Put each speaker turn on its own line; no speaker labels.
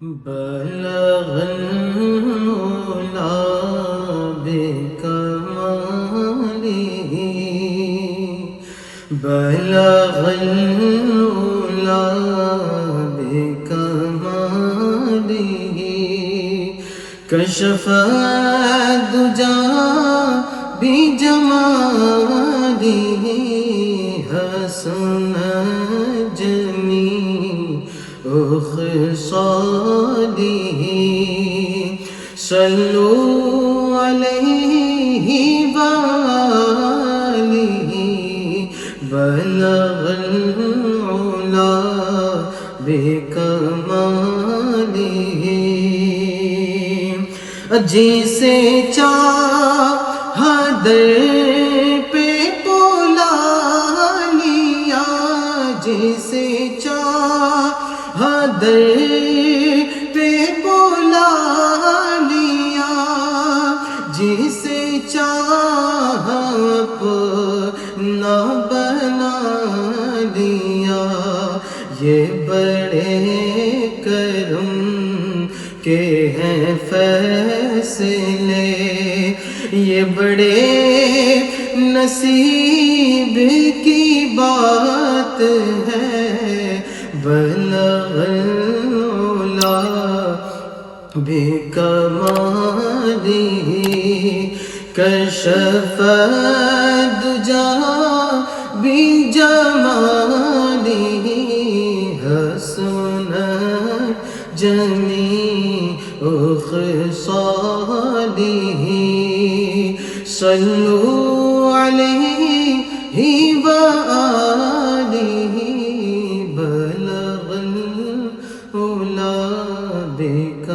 بلغ العلا بكماله بلغ العلا بكماله كشف الدجى بجماله حسن جميع خصاله صلوا عليه وآله بلغ العلا بکماله جسے چاہا در پہ بلا لیا جسے چاہا در پہ بلا لیا جسے چاہا اپنا بنا لیا یہ بڑے کرم کے ہیں فیصلے یہ بڑے نصیب کی بات ہے بلغ العلا بکماله کشف الدجى بجماله حسن جميع خصاله صلوا عليه وآله بلغ العلا بك